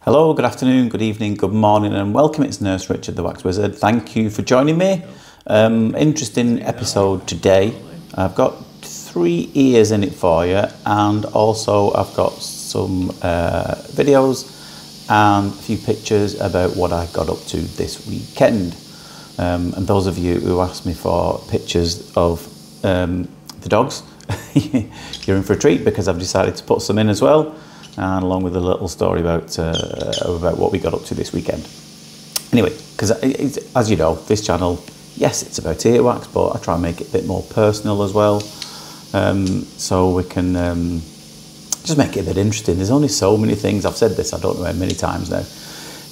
Hello, good afternoon, good evening, good morning and welcome. It's Nurse Richard the Wax Wizard. Thank you for joining me. Interesting episode today. I've got 3 ears in it for you, and also I've got some videos and a few pictures about what I got up to this weekend. And those of you who asked me for pictures of the dogs, you're in for a treat because I've decided to put some in as well, and along with a little story about what we got up to this weekend. Anyway, because as you know, this channel, yes, it's about earwax, but I try and make it a bit more personal as well, so we can just make it a bit interesting. There's only so many things, I've said this I don't know how many times now,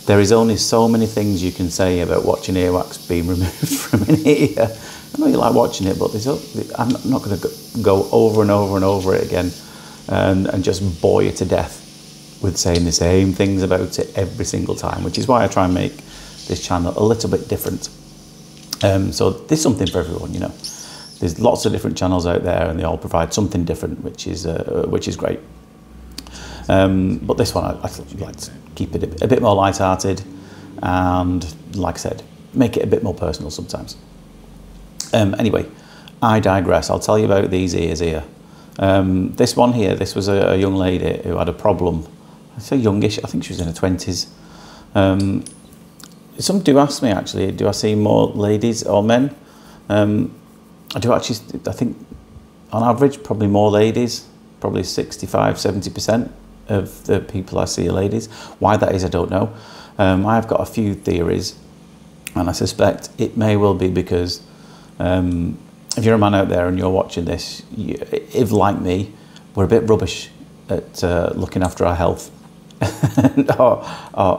there is only so many things you can say about watching earwax being removed from an ear. I know you like watching it, but I'm not going to go over and over and over it again and just bore you to death with saying the same things about it every single time, which is why I try and make this channel a little bit different. So there's something for everyone, you know. There's lots of different channels out there and they all provide something different, which is great. But this one, I like to keep it a bit more light-hearted and, like I said, make it a bit more personal sometimes. Anyway, I digress. I'll tell you about these ears here. This one here, this was a young lady who had a problem. I say youngish, I think she was in her 20s. Some do ask me actually, do I see more ladies or men? I do actually, I think on average probably more ladies, probably 65–70% of the people I see are ladies. Why that is I don't know. I've got a few theories, and I suspect it may well be because if you're a man out there and you're watching this, if like me, we're a bit rubbish at looking after our health or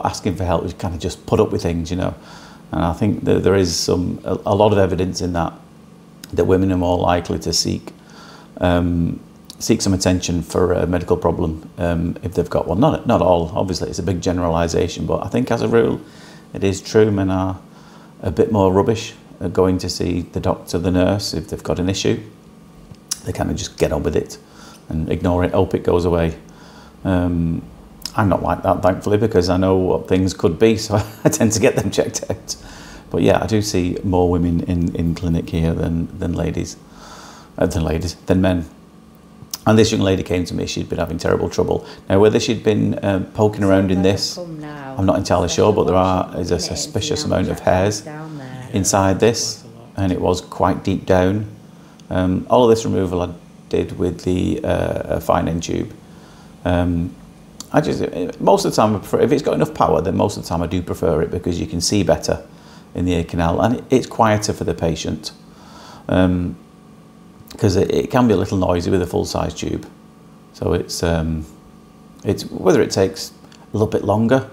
asking for help. We kind of just put up with things, you know. And I think that there is a lot of evidence in that women are more likely to seek some attention for a medical problem if they've got one. Not all, obviously, it's a big generalisation, but I think as a rule, it is true. Men are a bit more rubbish at going to see the doctor, the nurse, if they've got an issue. They kind of just get on with it and ignore it, hope it goes away. I'm not like that, thankfully, because I know what things could be, so I tend to get them checked out. But yeah, I do see more women in clinic here than men. And this young lady came to me, she'd been having terrible trouble. Now, whether she'd been poking around in this, I'm not entirely sure, but there is a suspicious amount of hairs inside this, and it was quite deep down. All of this removal I did with the fine end tube. Most of the time I prefer, if it's got enough power, then most of the time I do prefer it because you can see better in the ear canal, and it's quieter for the patient. Because it can be a little noisy with a full-size tube. So it's whether it takes a little bit longer,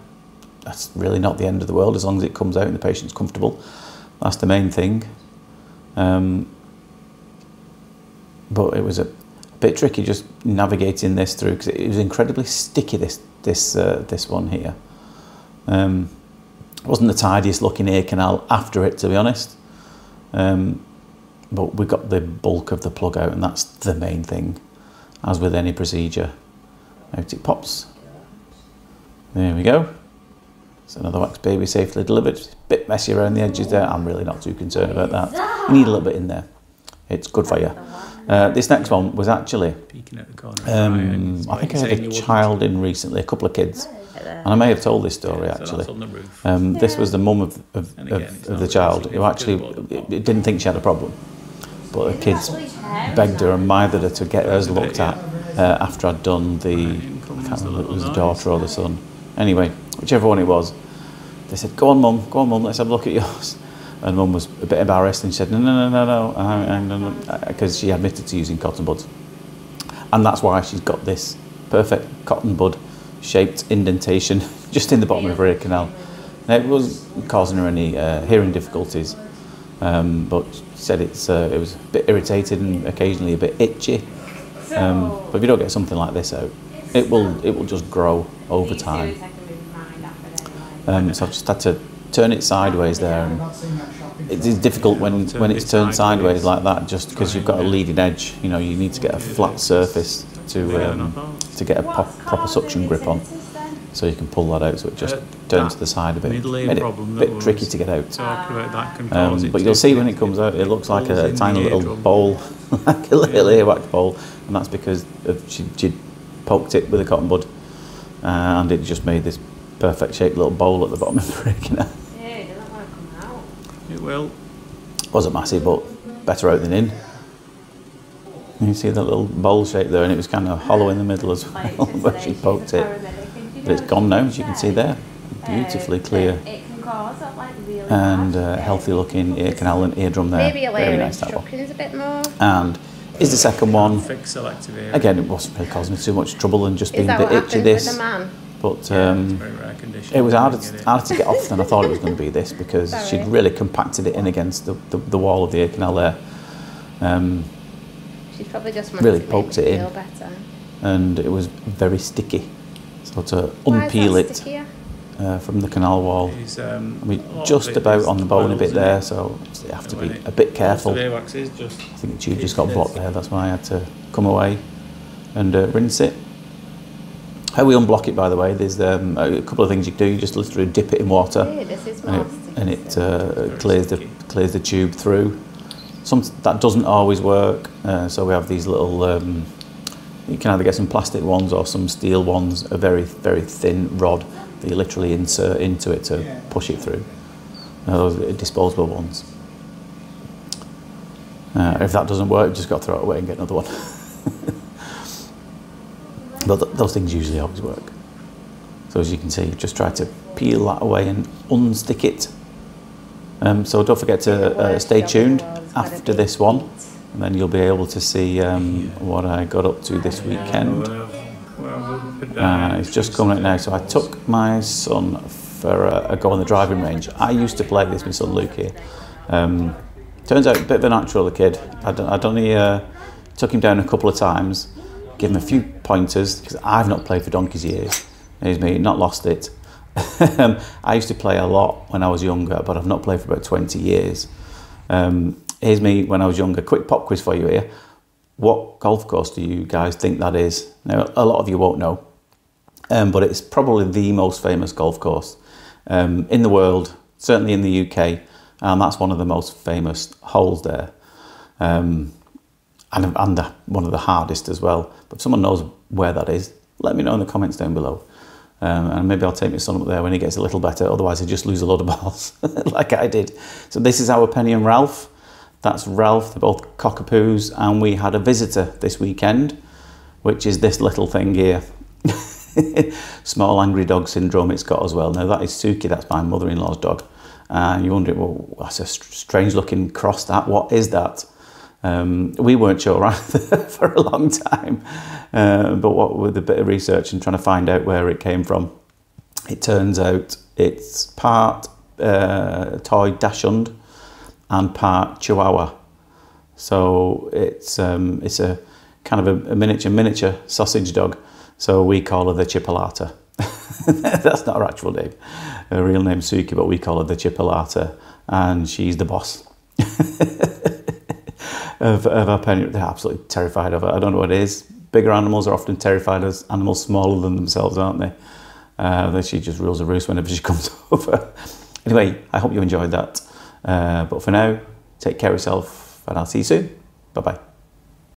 that's really not the end of the world, as long as it comes out and the patient's comfortable. That's the main thing. But it was a bit tricky just navigating this through because it was incredibly sticky, this one here. It wasn't the tidiest looking ear canal after it, to be honest. But we got the bulk of the plug out, and that's the main thing, as with any procedure. Out it pops. There we go. It's another wax baby safely delivered. It's a bit messy around the edges there. I'm really not too concerned about that. You need a little bit in there. It's good for you. This next one was actually, I think I had a child in recently, a couple of kids. And I may have told this story actually. This was the mum of the child who actually didn't think she had a problem. But the kids begged her and mithered her to get hers looked at after I'd done I can't remember if it was the daughter or the son. Anyway, whichever one it was, they said, go on mum, let's have a look at yours. And mum was a bit embarrassed and she said, no, because she admitted to using cotton buds. And that's why she's got this perfect cotton bud shaped indentation just in the bottom of her ear canal. Now, it wasn't causing her any hearing difficulties, but she said it was a bit irritated and occasionally a bit itchy. But if you don't get something like this out, it will just grow over time. So I've just had to turn it sideways there, and it is difficult when it's turned sideways like that, just because you've got a leading edge. You know, you need to get a flat surface to get a proper suction grip on. so you can pull that out, so it just turns to the side a bit. Made it a bit tricky to get out. But you'll see when it comes out, it looks like a tiny little bowl, like a little earwax bowl, and that's because she poked it with a cotton bud, and it just made this perfect shaped little bowl at the bottom of the freaking out. Yeah, it doesn't want to come out. It will. Wasn't massive, but better out than in. You can see the little bowl shape there, and it was kind of hollow in the middle as well where she poked it. But it's gone now, as you can see there. Beautifully clear and healthy looking ear canal and eardrum there. Maybe a very layer nice, that one. a bit more. And is the second one. Selective ear. Again, it wasn't really causing me too much trouble and just being a that bit what itchy. happens This, with the man? but It's a very rare condition. it was harder to get off than I thought it was going to be. This because she'd really compacted it in against the wall of the ear canal there. She's probably just Really poked it in. feel better. And it was very sticky. So to unpeel it from the canal wall, I mean, just about on the bone a bit there, so you have to be a bit careful. I think the tube just got blocked there, that's why I had to come away and rinse it. How we unblock it, by the way, there's a couple of things you can do. You just literally dip it in water, and it clears the tube through. That doesn't always work, so we have these little, you can either get some plastic ones or some steel ones, a very, very thin rod that you literally insert into it to push it through. Those are disposable ones. If that doesn't work, you've just got to throw it away and get another one. But those things usually always work. So as you can see, just try to peel that away and unstick it. So don't forget to stay tuned after this one, and then you'll be able to see what I got up to this weekend. It's just coming out now. So I took my son for a go on the driving range. I used to play this, my son Luke here. Turns out a bit of a natural, the kid. I'd only took him down a couple of times, give him a few pointers, because I've not played for donkey's years. Here's me, not lost it. I used to play a lot when I was younger, but I've not played for about 20 years. Here's me when I was younger. Quick pop quiz for you here. What golf course do you guys think that is? Now, a lot of you won't know, but it's probably the most famous golf course in the world, certainly in the UK, and that's one of the most famous holes there, and one of the hardest as well. But if someone knows where that is, let me know in the comments down below. And maybe I'll take my son up there when he gets a little better, otherwise he'll just lose a load of balls, like I did. So this is our Penny and Ralph. That's Ralph, they're both cockapoos, and we had a visitor this weekend, which is this little thing here. Small angry dog syndrome it's got as well. Now that is Suki, that's my mother-in-law's dog. And you're wondering, well, that's a strange looking cross, that, what is that? We weren't sure either for a long time, but what with a bit of research and trying to find out where it came from, it turns out it's part toy dachshund and part Chihuahua. So it's a kind of a miniature sausage dog. So we call her the Chipolata. That's not her actual name. Her real name's Suki, but we call her the Chipolata, and she's the boss. Of our Penny. They're absolutely terrified of her. I don't know what it is. Bigger animals are often terrified of animals smaller than themselves, aren't they? Then she just rules a roost whenever she comes over. Anyway, I hope you enjoyed that. But for now, take care of yourself, and I'll see you soon. Bye-bye.